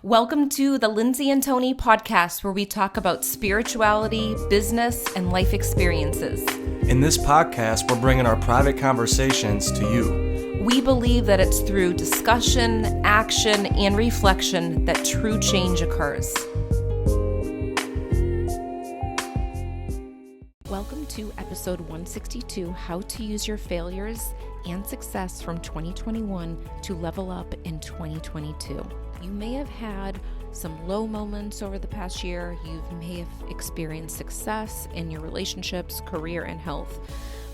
Welcome to the Lindsay and Tony podcast, where we talk about spirituality, business, and life experiences. In this podcast, we're bringing our private conversations to you. We believe that it's through discussion, action, and reflection that true change occurs. Welcome to episode 162, How to Use Your Failures and Success from 2021 to Level Up in 2022. You may have had some low moments over the past year. You may have experienced success in your relationships, career, and health.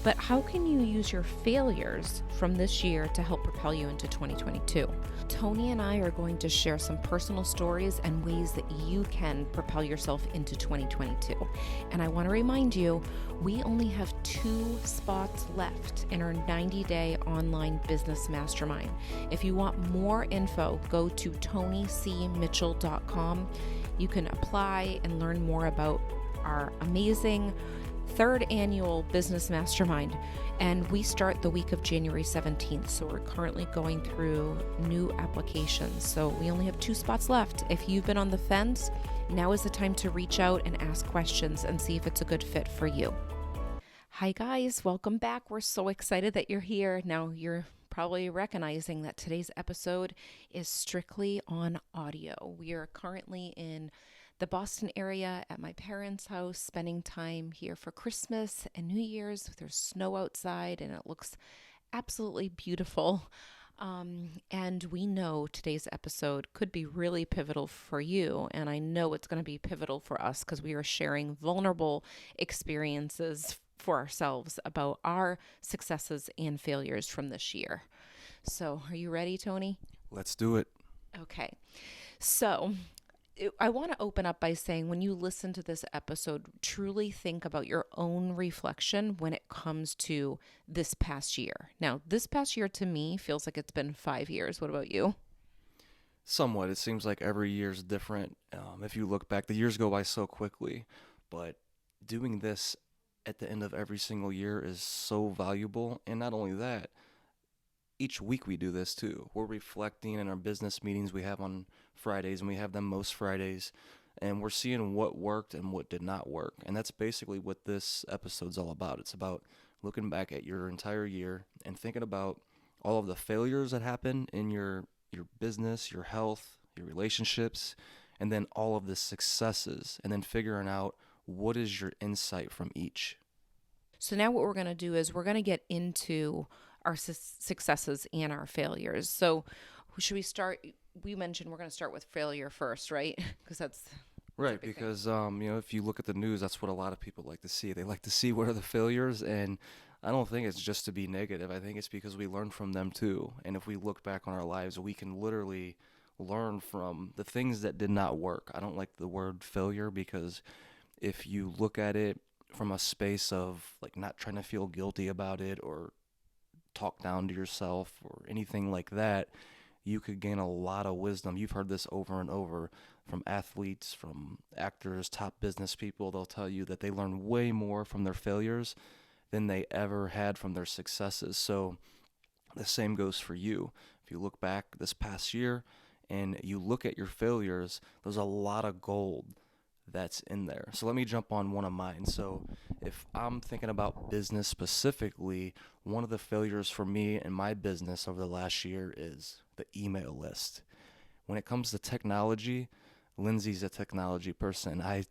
But how can you use your failures from this year to help propel you into 2022? Tony and I are going to share some personal stories and ways that you can propel yourself into 2022. And I want to remind you, we only have 2 spots left in our 90-day online business mastermind. If you want more info, go to TonyCmitchell.com. You can apply and learn more about our amazing 3rd annual business mastermind, and we start the week of January 17th. So we're currently going through new applications. So we only have 2 spots left. If you've been on the fence, now is the time to reach out and ask questions and see if it's a good fit for you. Hi guys, welcome back. We're so excited that you're here. Now you're probably recognizing that today's episode is strictly on audio. We are currently in the Boston area at my parents' house, spending time here for Christmas and New Year's. There's snow outside and it looks absolutely beautiful. And we know today's episode could be really pivotal for you. And I know it's going to be pivotal for us because we are sharing vulnerable experiences for ourselves about our successes and failures from this year. So are you ready, Tony? Let's do it. Okay. So I want to open up by saying, when you listen to this episode, truly think about your own reflection when it comes to this past year. Now, this past year to me feels like it's been 5 years. What about you? Somewhat. It seems like every year is different. If you look back, the years go by so quickly, but doing this at the end of every single year is so valuable. And not only that, each week we do this too. We're reflecting in our business meetings we have on Fridays, and we have them most Fridays, and we're seeing what worked and what did not work. And that's basically what this episode's all about. It's about looking back at your entire year and thinking about all of the failures that happened in your business, your health, your relationships, and then all of the successes, and then figuring out what is your insight from each. So now what we're going to do is we're going to get into our successes and our failures. So should we start? We mentioned we're going to start with failure first, right? Because that's right. Because if you look at the news, that's what a lot of people like to see. They like to see what are the failures, and I don't think it's just to be negative. I think it's because we learn from them too. And if we look back on our lives, we can literally learn from the things that did not work. I don't like the word failure, because if you look at it from a space of like not trying to feel guilty about it or talk down to yourself or anything like that, you could gain a lot of wisdom. You've heard this over and over from athletes, from actors, top business people. They'll tell you that they learn way more from their failures than they ever had from their successes. So the same goes for you. If you look back this past year and you look at your failures, there's a lot of gold that's in there. So let me jump on one of mine. So if I'm thinking about business specifically, one of the failures for me in my business over the last year is the email list. When it comes to technology, Lindsay's a technology person. I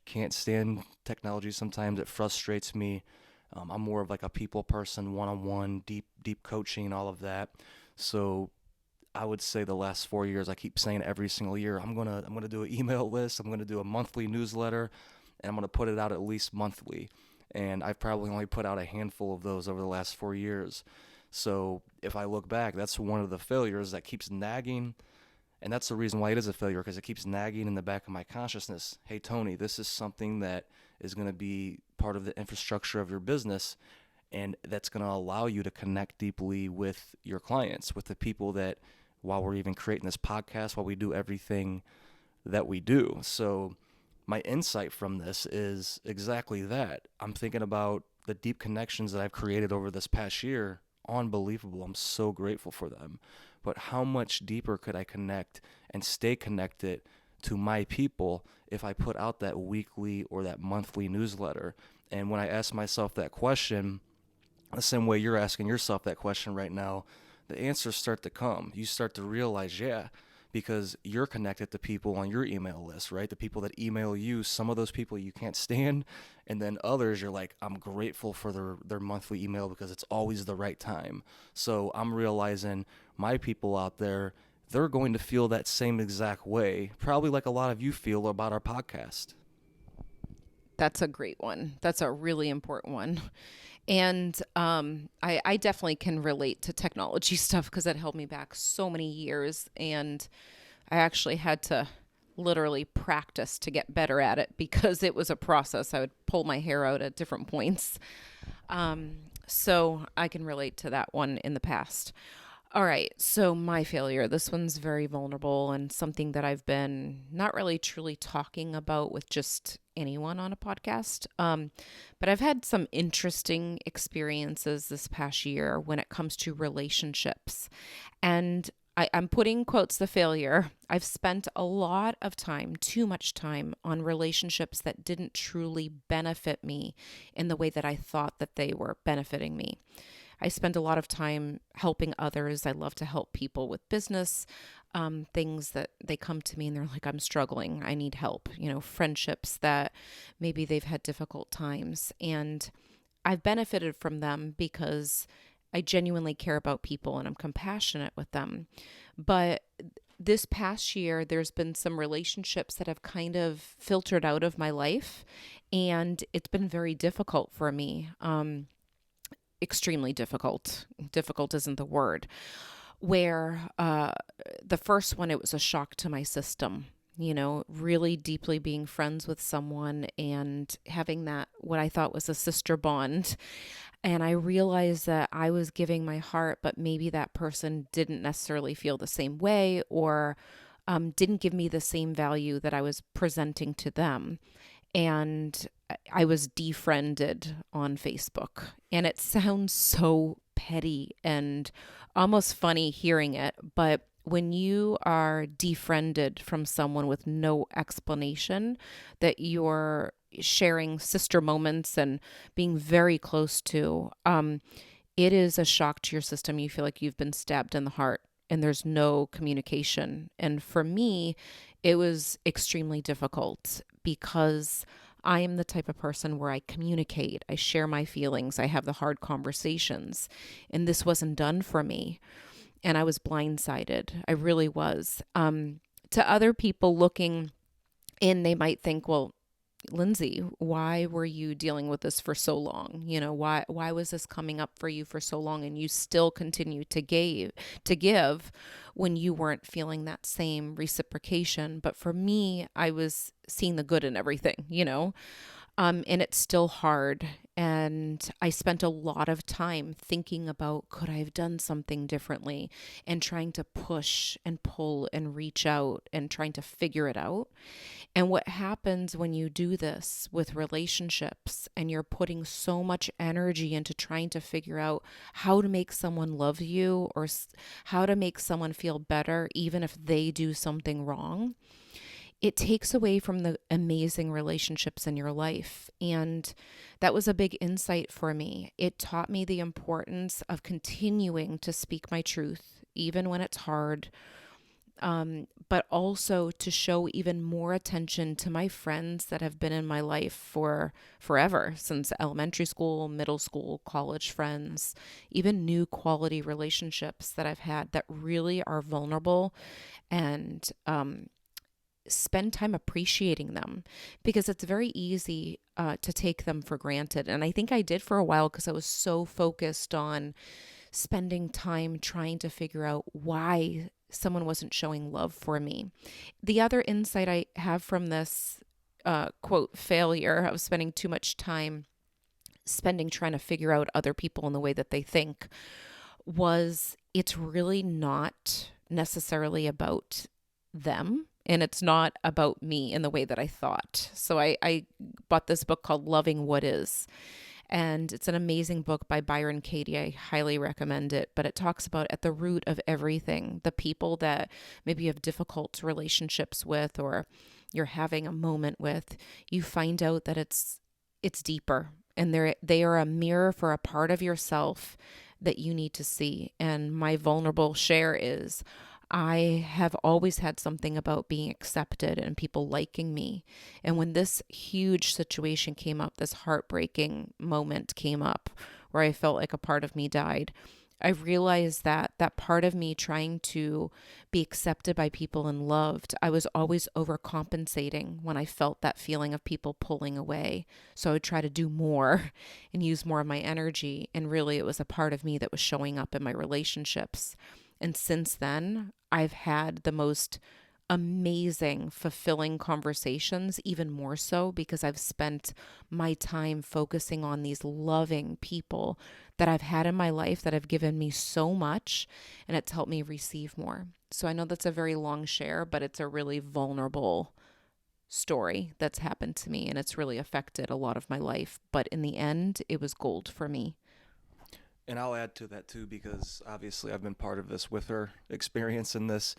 can't stand technology sometimes. It frustrates me. I'm more of like a people person, one-on-one, deep coaching, all of that. So I would say the last 4 years, I keep saying every single year, I'm gonna do an email list, I'm gonna do a monthly newsletter, and I'm gonna put it out at least monthly. And I've probably only put out a handful of those over the last 4 years. So if I look back, that's one of the failures that keeps nagging, and that's the reason why it is a failure, because it keeps nagging in the back of my consciousness. Hey Tony, this is something that is gonna be part of the infrastructure of your business, and that's gonna allow you to connect deeply with your clients, with the people that, while we're even creating this podcast, while we do everything that we do. So my insight from this is exactly that. I'm thinking about the deep connections that I've created over this past year. Unbelievable. I'm so grateful for them. but how much deeper could I connect and stay connected to my people if I put out that weekly or that monthly newsletter? And when I ask myself that question, the same way you're asking yourself that question right now, the answers start to come. You start to realize, yeah, because you're connected to people on your email list, right? The people that email you, some of those people you can't stand, and then others you're like, I'm grateful for their monthly email because it's always the right time. So I'm realizing my people out there, they're going to feel that same exact way, probably like a lot of you feel about our podcast. That's a great one. That's a really important one. And I definitely can relate to technology stuff because it held me back so many years. And I actually had to literally practice to get better at it because it was a process. I would pull my hair out at different points. So I can relate to that one in the past. All right, so my failure. This one's very vulnerable and something that I've been not really truly talking about with just anyone on a podcast. But I've had some interesting experiences this past year when it comes to relationships. And I'm putting quotes the failure. I've spent a lot of time, too much time, on relationships that didn't truly benefit me in the way that I thought that they were benefiting me. I spend a lot of time helping others. I love to help people with business, things that they come to me and they're like, I'm struggling. I need help. Friendships that maybe they've had difficult times. And I've benefited from them because I genuinely care about people and I'm compassionate with them. But this past year, there's been some relationships that have kind of filtered out of my life, and it's been very difficult for me. Extremely difficult. Difficult isn't the word. Where the first one, it was a shock to my system. Really deeply being friends with someone and having that, what I thought was a sister bond. And I realized that I was giving my heart, but maybe that person didn't necessarily feel the same way or didn't give me the same value that I was presenting to them. And I was defriended on Facebook. And it sounds so petty and almost funny hearing it, but when you are defriended from someone with no explanation, that you're sharing sister moments and being very close to, it is a shock to your system. You feel like you've been stabbed in the heart and there's no communication. And for me, it was extremely difficult because I am the type of person where I communicate, I share my feelings, I have the hard conversations, and this wasn't done for me. And I was blindsided. I really was. To other people looking in, they might think, well, Lindsay, why were you dealing with this for so long? Why was this coming up for you for so long and you still continue to give when you weren't feeling that same reciprocation? But for me, I was seeing the good in everything. And it's still hard. And I spent a lot of time thinking about, could I have done something differently, and trying to push and pull and reach out and trying to figure it out. And what happens when you do this with relationships and you're putting so much energy into trying to figure out how to make someone love you or how to make someone feel better, even if they do something wrong, it takes away from the amazing relationships in your life. And that was a big insight for me. It taught me the importance of continuing to speak my truth, even when it's hard, but also to show even more attention to my friends that have been in my life for forever, since elementary school, middle school, college friends, even new quality relationships that I've had that really are vulnerable, and spend time appreciating them, because it's very easy to take them for granted. And I think I did for a while because I was so focused on spending time trying to figure out why someone wasn't showing love for me. The other insight I have from this quote failure of spending too much time trying to figure out other people and the way that they think was, it's really not necessarily about them. And it's not about me in the way that I thought. So I bought this book called Loving What Is. And it's an amazing book by Byron Katie. I highly recommend it. But it talks about at the root of everything, the people that maybe you have difficult relationships with or you're having a moment with, you find out that it's deeper, and they are a mirror for a part of yourself that you need to see. And my vulnerable share is I have always had something about being accepted and people liking me. And when this huge situation came up, this heartbreaking moment came up where I felt like a part of me died, I realized that that part of me trying to be accepted by people and loved, I was always overcompensating when I felt that feeling of people pulling away. So I would try to do more and use more of my energy. And really, it was a part of me that was showing up in my relationships. And since then, I've had the most amazing, fulfilling conversations, even more so because I've spent my time focusing on these loving people that I've had in my life that have given me so much, and it's helped me receive more. So I know that's a very long share, but it's a really vulnerable story that's happened to me, and it's really affected a lot of my life. But in the end, it was gold for me. And I'll add to that too, because obviously I've been part of this with her experience in this.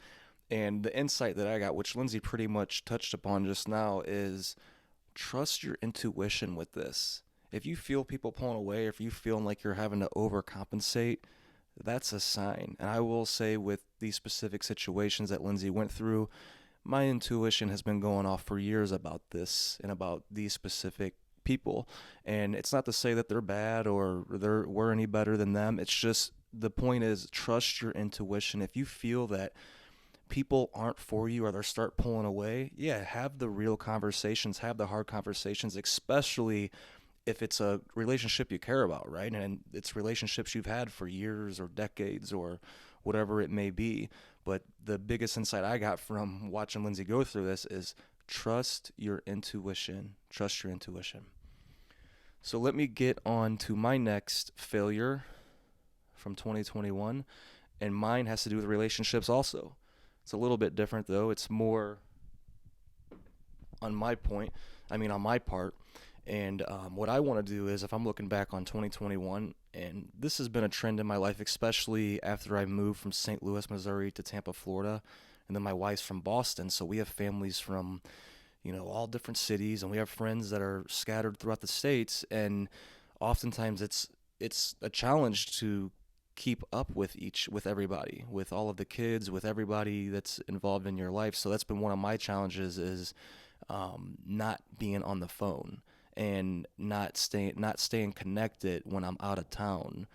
And the insight that I got, which Lindsay pretty much touched upon just now, is trust your intuition with this. If you feel people pulling away, if you feel like you're having to overcompensate, that's a sign. And I will say, with these specific situations that Lindsay went through, my intuition has been going off for years about this and about these specific people. And it's not to say that they're bad or we're any better than them. It's just the point is trust your intuition. If you feel that people aren't for you or they start pulling away, yeah, have the real conversations, have the hard conversations, especially if it's a relationship you care about, right? And it's relationships you've had for years or decades or whatever it may be. But the biggest insight I got from watching Lindsay go through this is trust your intuition. Trust your intuition. So let me get on to my next failure from 2021. And mine has to do with relationships also. It's a little bit different though. It's more on my point, on my part. And what I want to do is, if I'm looking back on 2021, and this has been a trend in my life, especially after I moved from St. Louis, Missouri to Tampa, Florida, and then my wife's from Boston, so we have families from, all different cities, and we have friends that are scattered throughout the states, and oftentimes it's a challenge to keep up with everybody, with all of the kids, with everybody that's involved in your life. So that's been one of my challenges is not being on the phone and not staying connected when I'm out of town.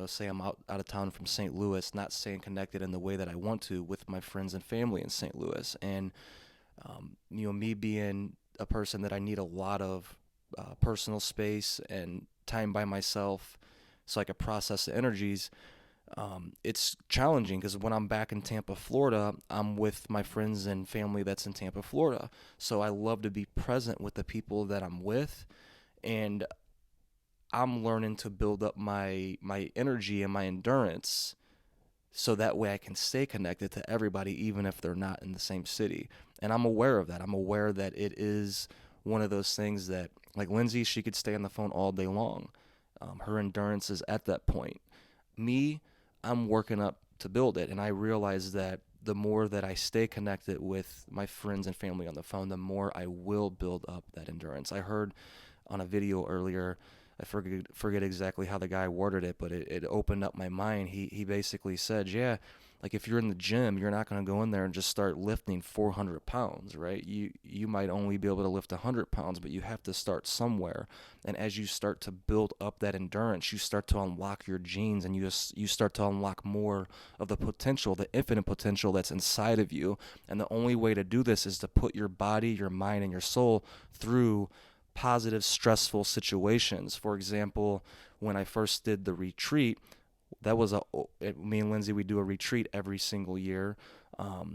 Say I'm out of town from St. Louis, not staying connected in the way that I want to with my friends and family in St. Louis. And, me being a person that I need a lot of personal space and time by myself so I could process the energies. It's challenging because when I'm back in Tampa, Florida, I'm with my friends and family that's in Tampa, Florida. So I love to be present with the people that I'm with, and I'm learning to build up my energy and my endurance so that way I can stay connected to everybody even if they're not in the same city. And I'm aware of that. I'm aware that it is one of those things that, like Lindsay, she could stay on the phone all day long. Her endurance is at that point. Me, I'm working up to build it, and I realize that the more that I stay connected with my friends and family on the phone, the more I will build up that endurance. I heard on a video earlier, I forget exactly how the guy worded it, but it opened up my mind. He basically said, yeah, like if you're in the gym, you're not going to go in there and just start lifting 400 pounds, right? You might only be able to lift 100 pounds, but you have to start somewhere. And as you start to build up that endurance, you start to unlock your genes, and you start to unlock more of the potential, the infinite potential that's inside of you. And the only way to do this is to put your body, your mind, and your soul through positive, stressful situations. For example, when I first did the retreat, that was me and Lindsay, we do a retreat every single year,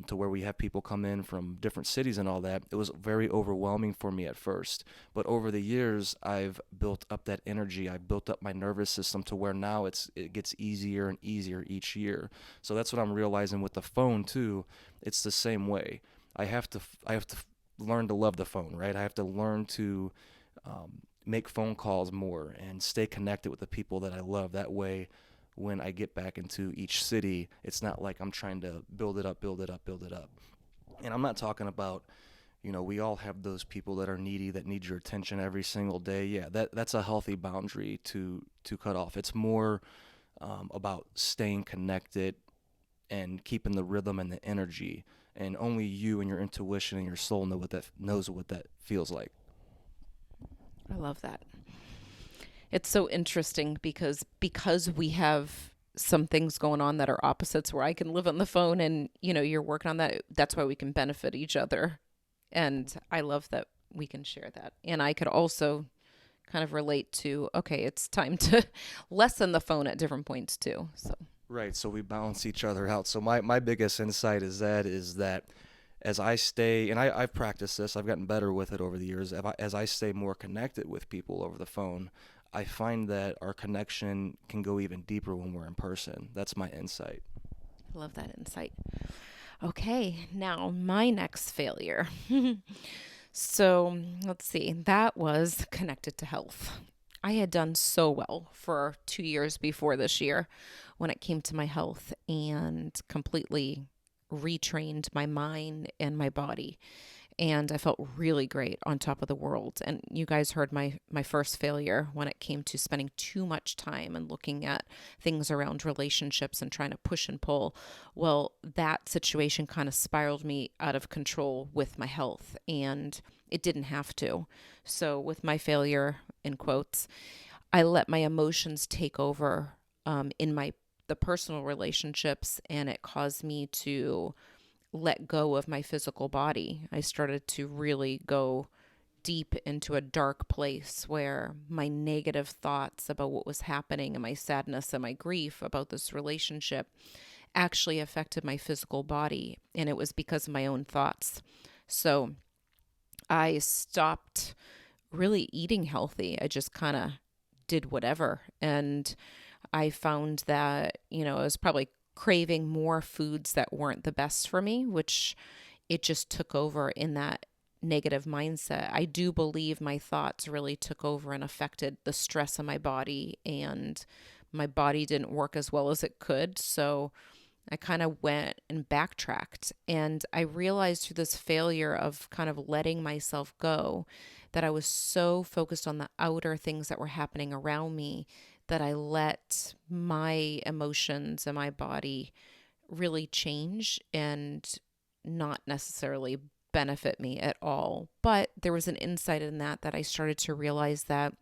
to where we have people come in from different cities and all that. It was very overwhelming for me at first, but over the years, I've built up that energy. I've built up my nervous system to where now it gets easier and easier each year. So that's what I'm realizing with the phone too. It's the same way. I have to learn to love the phone, right? I have to learn to make phone calls more and stay connected with the people that I love. That way, when I get back into each city, it's not like I'm trying to build it up, build it up, build it up. And I'm not talking about, we all have those people that are needy, that need your attention every single day. Yeah, that's a healthy boundary to cut off. It's more about staying connected and keeping the rhythm and the energy. And only you and your intuition and your soul knows what that feels like. I love that. It's so interesting because we have some things going on that are opposites where I can live on the phone and you're working on that. That's why we can benefit each other. And I love that we can share that. And I could also kind of relate to, okay, it's time to lessen the phone at different points too. So Right, so we balance each other out. So my biggest insight is that as I stay, and I've practiced this, I've gotten better with it over the years. As I stay more connected with people over the phone, I find that our connection can go even deeper when we're in person. That's my insight. I love that insight. Okay, now my next failure. So let's see, that was connected to health. I had done so well for 2 years before this year when it came to my health and completely retrained my mind and my body. And I felt really great on top of the world. And you guys heard my first failure when it came to spending too much time and looking at things around relationships and trying to push and pull. Well, that situation kind of spiraled me out of control with my health, and it didn't have to. So with my failure, in quotes, I let my emotions take over in the personal relationships, and it caused me to let go of my physical body. I started to really go deep into a dark place where my negative thoughts about what was happening and my sadness and my grief about this relationship actually affected my physical body. And it was because of my own thoughts. So I stopped really eating healthy. I just kind of did whatever. And I found that, I was probably craving more foods that weren't the best for me, which it just took over in that negative mindset. I do believe my thoughts really took over and affected the stress in my body, and my body didn't work as well as it could. So I kind of went and backtracked, and I realized through this failure of kind of letting myself go that I was so focused on the outer things that were happening around me that I let my emotions and my body really change and not necessarily benefit me at all. But there was an insight in that I started to realize that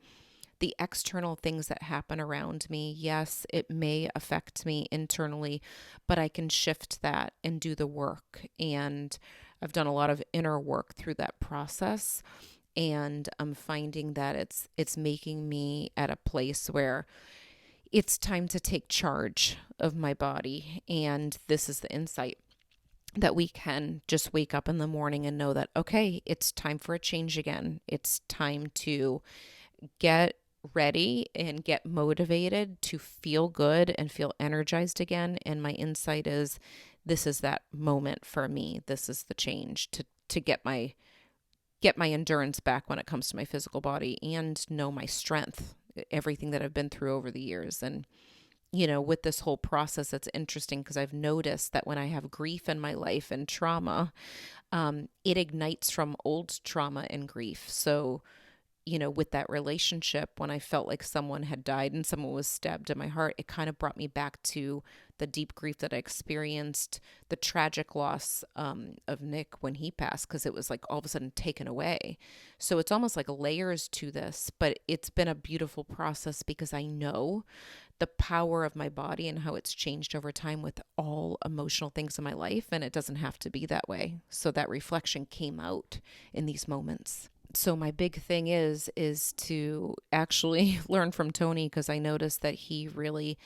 the external things that happen around me, yes, it may affect me internally, but I can shift that and do the work. And I've done a lot of inner work through that process. And I'm finding that it's making me at a place where it's time to take charge of my body. And this is the insight that we can just wake up in the morning and know that, okay, it's time for a change again. It's time to get ready and get motivated to feel good and feel energized again. And my insight is this is that moment for me. This is the change to get my endurance back when it comes to my physical body and know my strength, everything that I've been through over the years. And, with this whole process, it's interesting because I've noticed that when I have grief in my life and trauma, it ignites from old trauma and grief. So, with that relationship, when I felt like someone had died and someone was stabbed in my heart, it kind of brought me back to the deep grief that I experienced, the tragic loss of Nick when he passed, because it was like all of a sudden taken away. So it's almost like layers to this, but it's been a beautiful process because I know the power of my body and how it's changed over time with all emotional things in my life, and it doesn't have to be that way. So that reflection came out in these moments. So my big thing is to actually learn from Tony, because I noticed that he really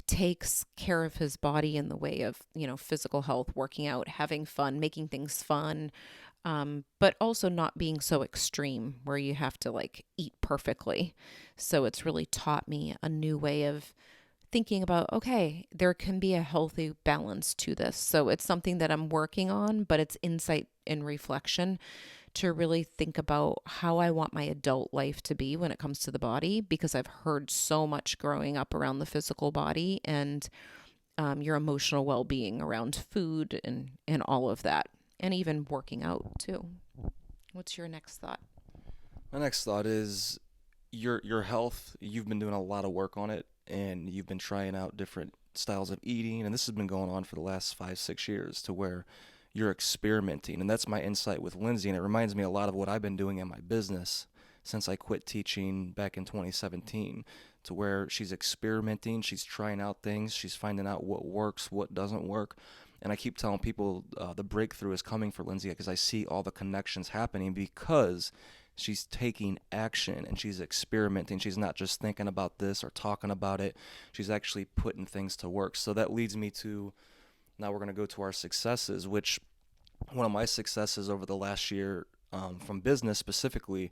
takes care of his body in the way of, physical health, working out, having fun, making things fun, but also not being so extreme where you have to like eat perfectly. So it's really taught me a new way of thinking about, okay, there can be a healthy balance to this. So it's something that I'm working on, but it's insight and reflection to really think about how I want my adult life to be when it comes to the body, because I've heard so much growing up around the physical body and your emotional well-being around food and all of that, and even working out too. What's your next thought? My next thought is your health. You've been doing a lot of work on it, and you've been trying out different styles of eating, and this has been going on for the last 5 6 years to where you're experimenting, and that's my insight with Lindsay, and it reminds me a lot of what I've been doing in my business since I quit teaching back in 2017, to where she's experimenting, she's trying out things, she's finding out what works, what doesn't work. And I keep telling people the breakthrough is coming for Lindsay because I see all the connections happening because she's taking action and she's experimenting. She's not just thinking about this or talking about it. She's actually putting things to work. So that leads me to, now we're going to go to our successes, which one of my successes over the last year, from business specifically,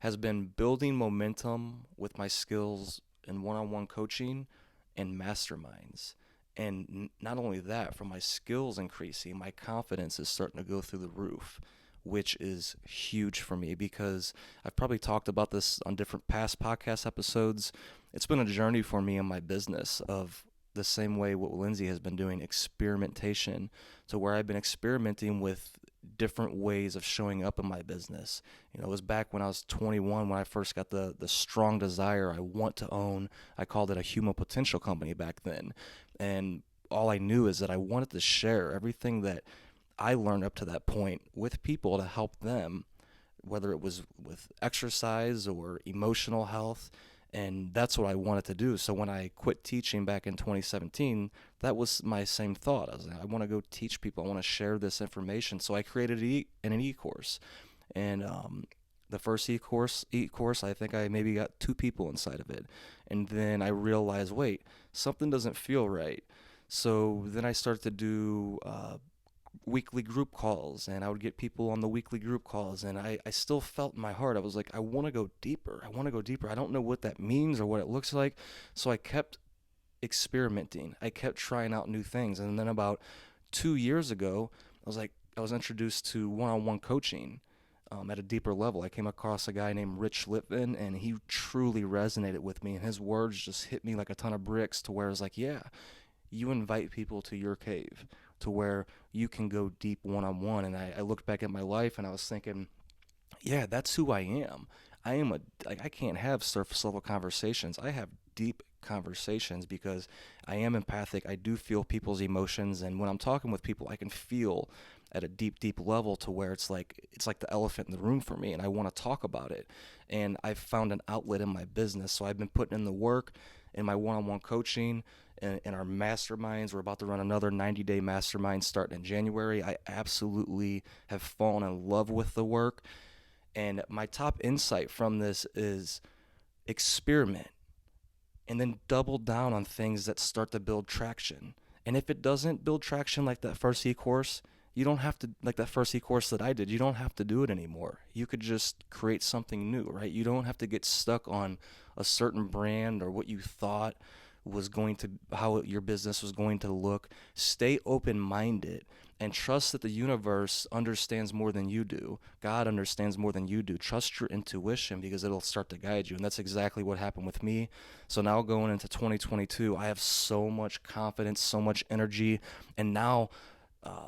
has been building momentum with my skills in one-on-one coaching and masterminds. And not only that, from my skills increasing, my confidence is starting to go through the roof, which is huge for me because I've probably talked about this on different past podcast episodes. It's been a journey for me in my business of the same way what Lindsay has been doing, experimentation, to where I've been experimenting with different ways of showing up in my business. It was back when I was 21 when I first got the strong desire. I want to own, I called it a human potential company back then. And all I knew is that I wanted to share everything that I learned up to that point with people to help them, whether it was with exercise or emotional health. And that's what I wanted to do. So when I quit teaching back in 2017, that was my same thought. I was like, I want to go teach people. I want to share this information. So I created an e-course. And the first e-course, I think I maybe got 2 people inside of it. And then I realized, wait, something doesn't feel right. So then I started to do weekly group calls, and I would get people on the weekly group calls, and I still felt in my heart, I was like, I want to go deeper. I don't know what that means or what it looks like. So I kept experimenting. I kept trying out new things. And then about 2 years ago, I was introduced to one-on-one coaching at a deeper level. I came across a guy named Rich Litvin, and he truly resonated with me, and his words just hit me like a ton of bricks, to where I was like, yeah, you invite people to your cave to where you can go deep one-on-one. And I looked back at my life and I was thinking, yeah, that's who I am. I can't have surface level conversations. I have deep conversations because I am empathic. I do feel people's emotions, and when I'm talking with people, I can feel at a deep level, to where it's like the elephant in the room for me, and I want to talk about it. And I've found an outlet in my business, so I've been putting in the work in my one-on-one coaching and in our masterminds. We're about to run another 90-day mastermind starting in January. I absolutely have fallen in love with the work. And my top insight from this is experiment and then double down on things that start to build traction. And if it doesn't build traction like that first e-course, you don't have to, like that first e-course that I did, you don't have to do it anymore. You could just create something new, right? You don't have to get stuck on a certain brand or what you thought was going to, how your business was going to look. Stay open-minded and trust that the universe understands more than you do. God understands more than you do. Trust your intuition because it'll start to guide you. And that's exactly what happened with me. So now going into 2022, I have so much confidence, so much energy. And now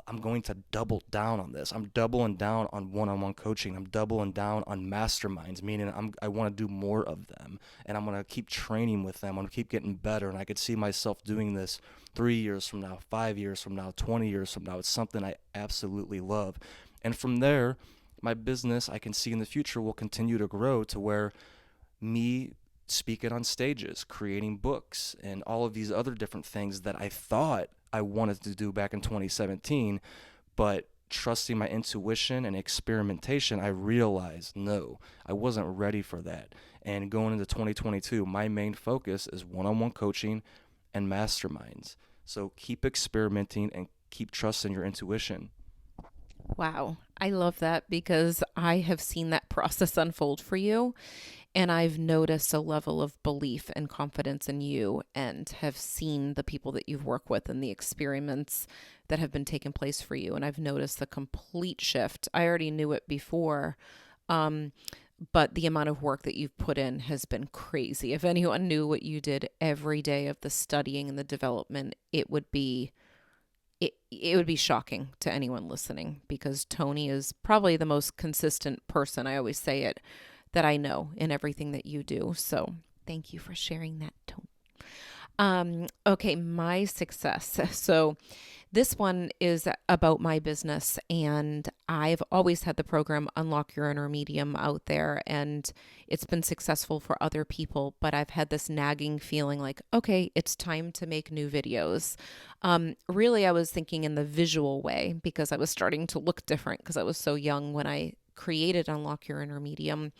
I'm going to double down on this. I'm doubling down on one-on-one coaching. I'm doubling down on masterminds, meaning I want to do more of them. And I'm going to keep training with them. I'm going to keep getting better. And I could see myself doing this 3 years from now, 5 years from now, 20 years from now. It's something I absolutely love. And from there, my business, I can see in the future, will continue to grow to where me speaking on stages, creating books, and all of these other different things that I thought I wanted to do back in 2017, but trusting my intuition and experimentation, I realized, no, I wasn't ready for that. And going into 2022, my main focus is one-on-one coaching and masterminds. So keep experimenting and keep trusting your intuition. Wow. I love that because I have seen that process unfold for you. And I've noticed a level of belief and confidence in you, and have seen the people that you've worked with and the experiments that have been taking place for you. And I've noticed the complete shift. I already knew it before, um, but the amount of work that you've put in has been crazy. If anyone knew what you did every day of the studying and the development, it would be shocking to anyone listening, because Tony is probably the most consistent person, I always say it, that I know in everything that you do. So thank you for sharing that, Tony. Okay, my success. So this one is about my business, and I've always had the program Unlock Your Inner Medium out there, and it's been successful for other people, but I've had this nagging feeling like, okay, it's time to make new videos. Really, I was thinking in the visual way, because I was starting to look different because I was so young when I created Unlock Your Inner Medium,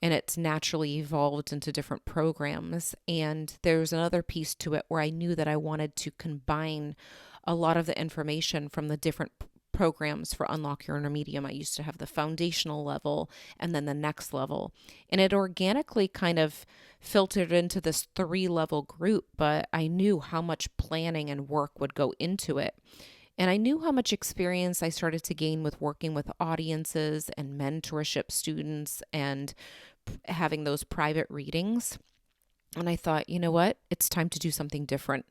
and it's naturally evolved into different programs. And there's another piece to it where I knew that I wanted to combine a lot of the information from the different programs for Unlock Your Inner Medium. I used to have the foundational level and then the next level. And it organically kind of filtered into this 3-level group, but I knew how much planning and work would go into it. And I knew how much experience I started to gain with working with audiences and mentorship students and having those private readings. And I thought, you know what? It's time to do something different.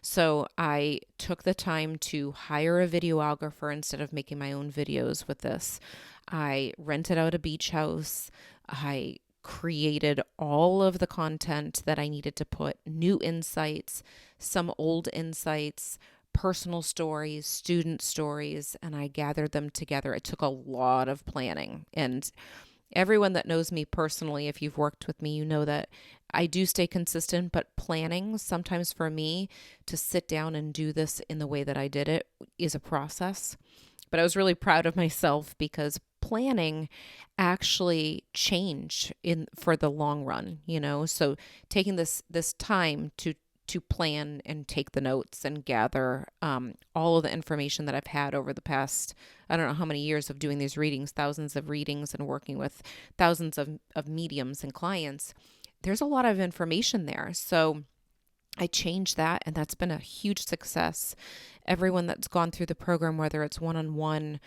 So I took the time to hire a videographer instead of making my own videos with this. I rented out a beach house. I created all of the content that I needed to put, new insights, some old insights, personal stories, student stories, and I gathered them together. It took a lot of planning. And everyone that knows me personally, if you've worked with me, you know that I do stay consistent, but planning sometimes for me to sit down and do this in the way that I did it is a process. But I was really proud of myself because planning actually changed in for the long run, you know. So taking this time to plan and take the notes and gather all of the information that I've had over the past, I don't know how many years of doing these readings, thousands of readings and working with thousands of mediums and clients. There's a lot of information there. So I changed that, and that's been a huge success. Everyone that's gone through the program, whether it's one-on-one,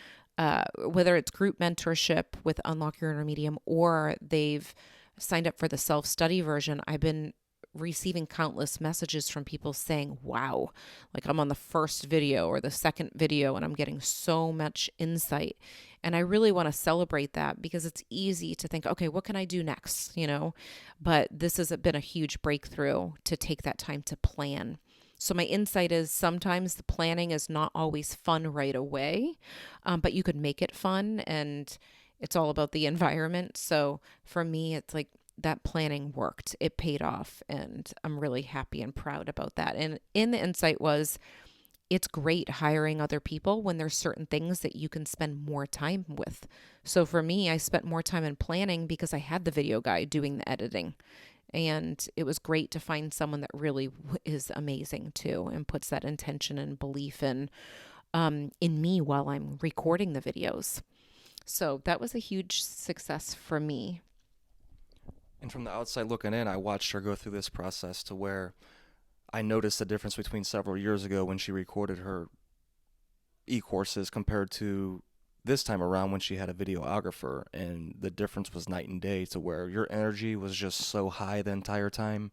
whether it's group mentorship with Unlock Your Inner Medium, or they've signed up for the self-study version, I've been receiving countless messages from people saying, wow, like I'm on the first video or the second video and I'm getting so much insight. And I really want to celebrate that, because it's easy to think, okay, what can I do next? You know, but this has been a huge breakthrough to take that time to plan. So my insight is sometimes the planning is not always fun right away, but you could make it fun, and it's all about the environment. So for me, it's like, that planning worked. It paid off, and I'm really happy and proud about that. And in the insight was, it's great hiring other people when there's certain things that you can spend more time with. So for me, I spent more time in planning because I had the video guy doing the editing. And it was great to find someone that really is amazing too, and puts that intention and belief in me while I'm recording the videos. So that was a huge success for me. And from the outside looking in, I watched her go through this process to where I noticed the difference between several years ago when she recorded her e-courses compared to this time around when she had a videographer, and the difference was night and day, to where your energy was just so high the entire time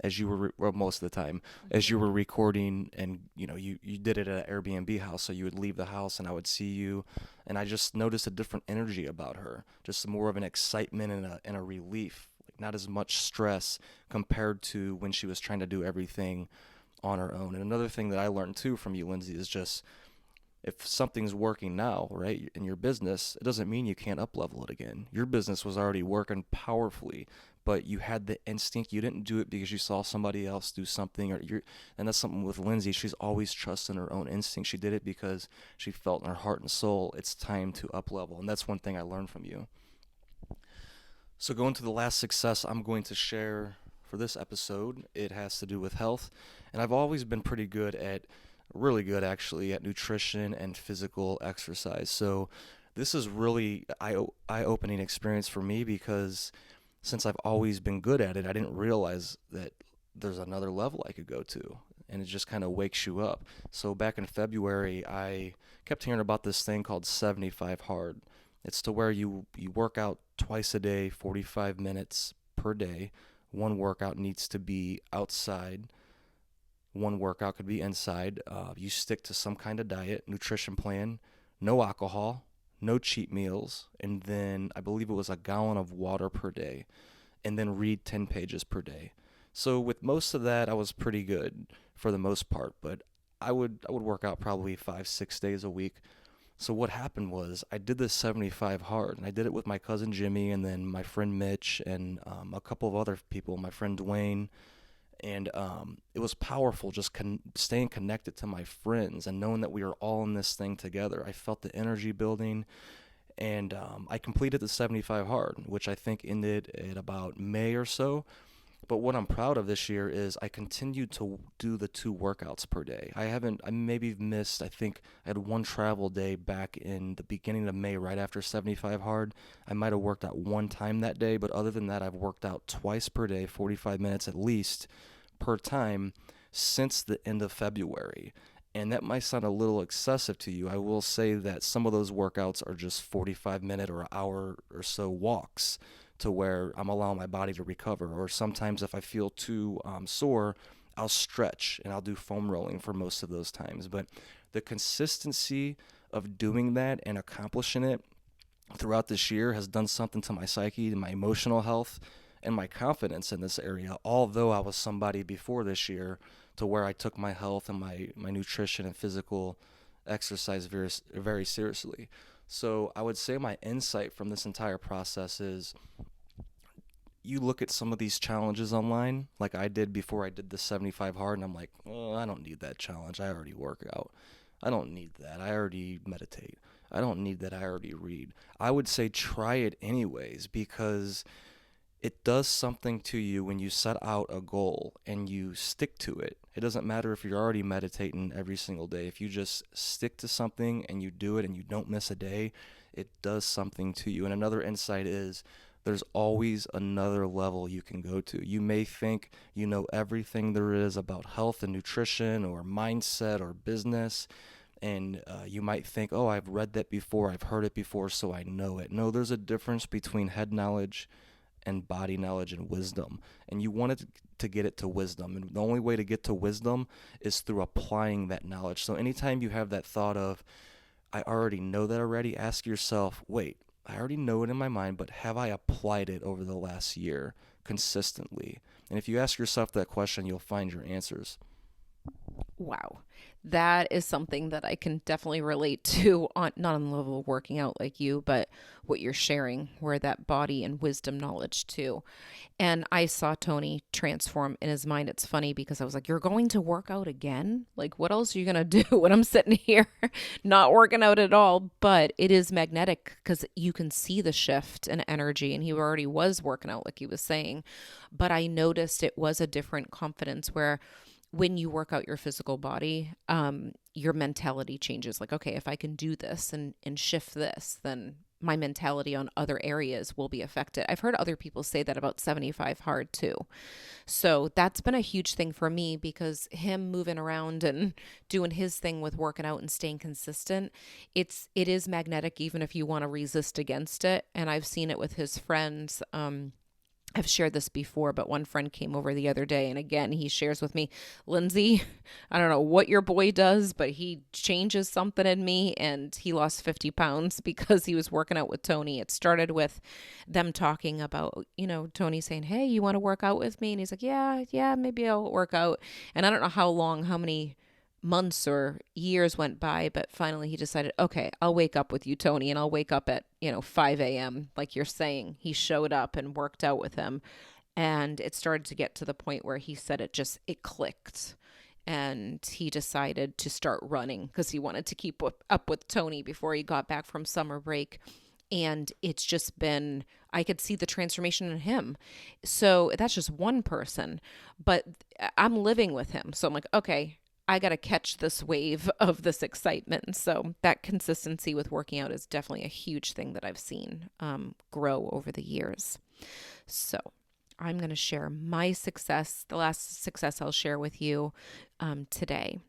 as you were well, most of the time as you were recording. And you did it at an Airbnb house, so you would leave the house and I would see you, and I just noticed a different energy about her, just more of an excitement and a relief, like not as much stress compared to when she was trying to do everything on her own. And another thing that I learned too from you, Lindsay, is just, if something's working now, right, in your business, it doesn't mean you can't up-level it again. Your business was already working powerfully, but you had the instinct. You didn't do it because you saw somebody else do something, and that's something with Lindsay. She's always trusting her own instinct. She did it because she felt in her heart and soul, it's time to up-level, and that's one thing I learned from you. So going to the last success I'm going to share for this episode, it has to do with health, and I've always been really good actually at nutrition and physical exercise. So this is really eye-opening experience for me, because since I've always been good at it, I didn't realize that there's another level I could go to. And it just kind of wakes you up. So back in February, I kept hearing about this thing called 75 hard. It's to where you work out twice a day, 45 minutes per day. One workout needs to be outside. One workout could be inside. You stick to some kind of diet, nutrition plan, no alcohol, no cheat meals, and then I believe it was a gallon of water per day, and then read 10 pages per day. So with most of that, I was pretty good for the most part, but I would work out probably 5 6 days a week. So what happened was I did this 75 hard, and I did it with my cousin Jimmy, and then my friend Mitch, and a couple of other people, my friend Dwayne, and it was powerful just staying connected to my friends and knowing that we were all in this thing together. I felt the energy building, and I completed the 75 hard, which I think ended at about May or so. But what I'm proud of this year is I continued to do the 2 workouts per day. I maybe missed, I think I had one travel day back in the beginning of May right after 75 hard. I might have worked out one time that day, but other than that, I've worked out twice per day, 45 minutes at least per time since the end of February. And that might sound a little excessive to you. I will say that some of those workouts are just 45-minute or hour or so walks to where I'm allowing my body to recover. Or sometimes if I feel too sore, I'll stretch and I'll do foam rolling for most of those times. But the consistency of doing that and accomplishing it throughout this year has done something to my psyche, to my emotional health, and my confidence in this area. Although I was somebody before this year to where I took my health and my nutrition and physical exercise very, very seriously. So I would say my insight from this entire process is you look at some of these challenges online, like I did before I did the 75 hard, and I'm like, oh, I don't need that challenge. I already work out. I don't need that. I already meditate. I don't need that. I already read. I would say try it anyways because it does something to you when you set out a goal and you stick to it. It doesn't matter if you're already meditating every single day. If you just stick to something and you do it and you don't miss a day, it does something to you. And another insight is there's always another level you can go to. You may think you know everything there is about health and nutrition or mindset or business, and you might think, oh, I've read that before, I've heard it before, so I know it. No, there's a difference between head knowledge and body knowledge and wisdom. And you want it to get it to wisdom. And the only way to get to wisdom is through applying that knowledge. So anytime you have that thought of, I already know that already, ask yourself, wait, I already know it in my mind, but have I applied it over the last year consistently? And if you ask yourself that question, you'll find your answers. Wow. That is something that I can definitely relate to on not on the level of working out like you, but what you're sharing, where that body and wisdom knowledge too. And I saw Tony transform in his mind. It's funny because I was like, you're going to work out again? Like, what else are you going to do when I'm sitting here not working out at all? But it is magnetic because you can see the shift in energy. And he already was working out, like he was saying. But I noticed it was a different confidence where when you work out your physical body, your mentality changes. Like, okay, if I can do this and shift this, then my mentality on other areas will be affected. I've heard other people say that about 75 hard too. So that's been a huge thing for me because him moving around and doing his thing with working out and staying consistent, it is magnetic even if you want to resist against it. And I've seen it with his friends. I've shared this before, but one friend came over the other day, and again, he shares with me, Lindsay, I don't know what your boy does, but he changes something in me, and he lost 50 pounds because he was working out with Tony. It started with them talking about, Tony saying, hey, you want to work out with me? And he's like, yeah, maybe I'll work out. And I don't know how many months or years went by, but finally he decided, okay, I'll wake up with you, Tony, and I'll wake up at, 5 a.m. Like you're saying. He showed up and worked out with him. And it started to get to the point where he said it clicked. And he decided to start running because he wanted to keep up with Tony before he got back from summer break. And it's just been, I could see the transformation in him. So that's just one person, but I'm living with him. So I'm like, okay, I got to catch this wave of this excitement. So that consistency with working out is definitely a huge thing that I've seen grow over the years. So I'm going to share my success, the last success I'll share with you today.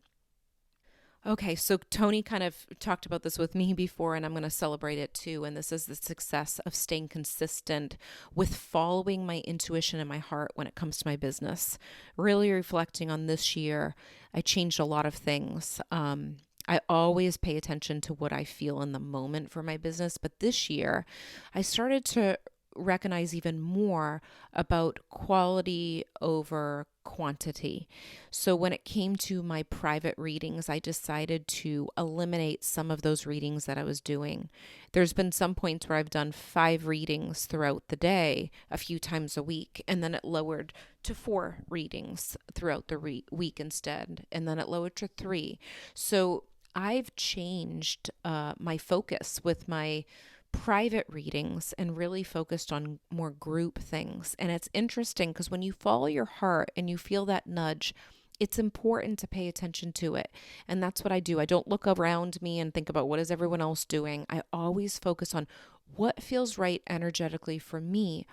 Okay, so Tony kind of talked about this with me before, and I'm going to celebrate it too. And this is the success of staying consistent with following my intuition and my heart when it comes to my business. Really reflecting on this year, I changed a lot of things. I always pay attention to what I feel in the moment for my business, but this year I started to recognize even more about quality over quantity. So when it came to my private readings, I decided to eliminate some of those readings that I was doing. There's been some points where I've done 5 readings throughout the day, a few times a week, and then it lowered to 4 readings throughout the week instead, and then it lowered to 3. So I've changed my focus with my private readings and really focused on more group things. And it's interesting because when you follow your heart and you feel that nudge, it's important to pay attention to it. And that's what I do. I don't look around me and think about what is everyone else doing. I always focus on what feels right energetically for me.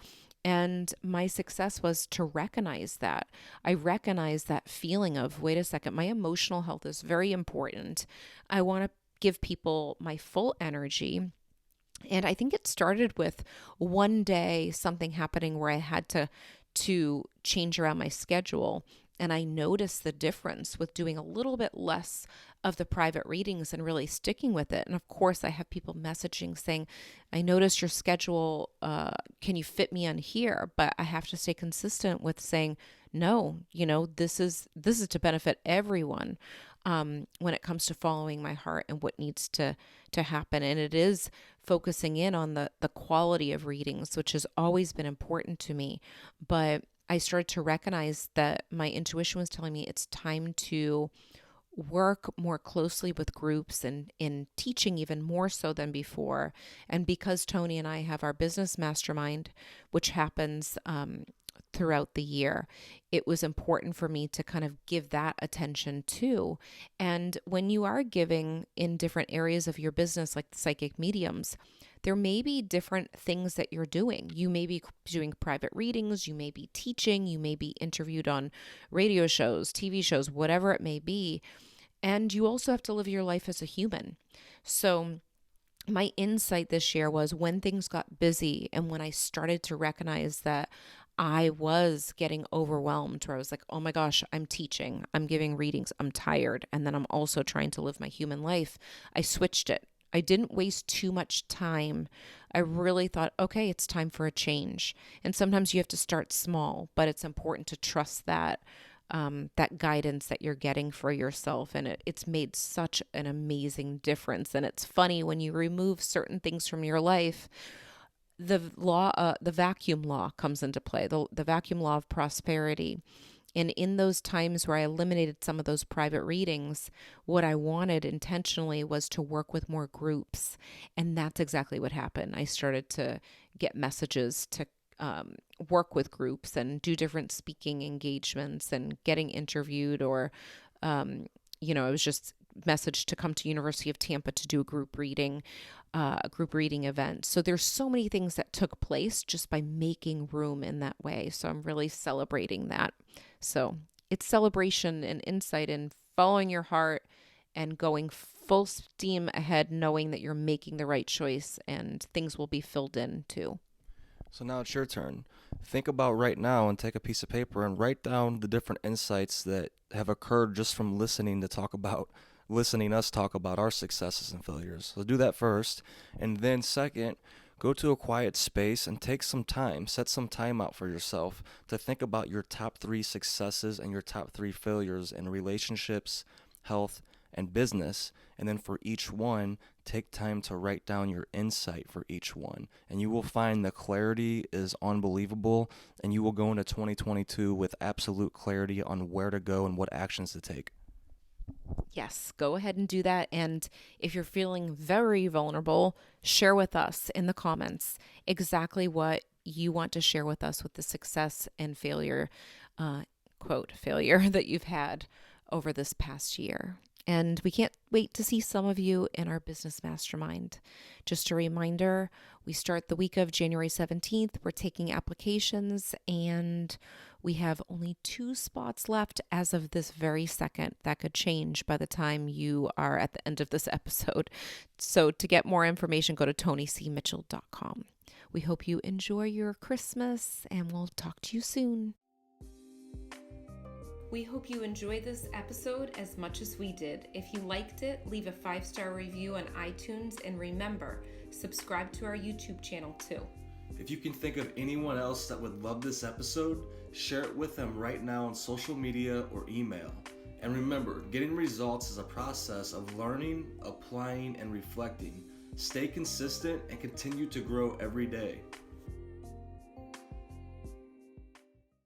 And my success was to recognize that. I recognize that feeling of, wait a second, my emotional health is very important. I want to give people my full energy. And I think it started with one day something happening where I had to change around my schedule. And I noticed the difference with doing a little bit less of the private readings and really sticking with it. And of course, I have people messaging saying, I noticed your schedule. Can you fit me on here? But I have to stay consistent with saying, no, this is to benefit everyone when it comes to following my heart and what needs to happen. And it is focusing in on the quality of readings, which has always been important to me. But I started to recognize that my intuition was telling me it's time to work more closely with groups and in teaching even more so than before. And because Tony and I have our business mastermind, which happens throughout the year, it was important for me to kind of give that attention too. And when you are giving in different areas of your business, like the psychic mediums, there may be different things that you're doing. You may be doing private readings, you may be teaching, you may be interviewed on radio shows, TV shows, whatever it may be. And you also have to live your life as a human. So my insight this year was when things got busy and when I started to recognize that I was getting overwhelmed, where I was like, oh my gosh, I'm teaching, I'm giving readings, I'm tired. And then I'm also trying to live my human life. I switched it. I didn't waste too much time. I really thought, okay, it's time for a change. And sometimes you have to start small, but it's important to trust that guidance that you're getting for yourself. And it's made such an amazing difference. And it's funny when you remove certain things from your life, the vacuum law comes into play, the vacuum law of prosperity. And in those times where I eliminated some of those private readings, what I wanted intentionally was to work with more groups. And that's exactly what happened. I started to get messages to work with groups and do different speaking engagements and getting interviewed, or, I was just messaged to come to University of Tampa to do a group reading event. So there's so many things that took place just by making room in that way. So I'm really celebrating that. So it's celebration and insight in following your heart and going full steam ahead, knowing that you're making the right choice and things will be filled in too. So now it's your turn. Think about right now and take a piece of paper and write down the different insights that have occurred just from listening us talk about our successes and failures. So do that first. And then second, go to a quiet space and take some time, set some time out for yourself to think about your top 3 successes and your top 3 failures in relationships, health, and business. And then for each one, take time to write down your insight for each one. And you will find the clarity is unbelievable, and you will go into 2022 with absolute clarity on where to go and what actions to take. Yes, go ahead and do that. And if you're feeling very vulnerable, share with us in the comments exactly what you want to share with us with the success and failure, quote, failure that you've had over this past year. And we can't wait to see some of you in our business mastermind. Just a reminder, we start the week of January 17th. We're taking applications and we have only 2 spots left as of this very second. That could change by the time you are at the end of this episode. So to get more information, go to tonycmitchell.com. We hope you enjoy your Christmas and we'll talk to you soon. We hope you enjoyed this episode as much as we did. If you liked it, leave a 5-star review on iTunes, and remember, subscribe to our YouTube channel too. If you can think of anyone else that would love this episode, share it with them right now on social media or email. And remember, getting results is a process of learning, applying, and reflecting. Stay consistent and continue to grow every day.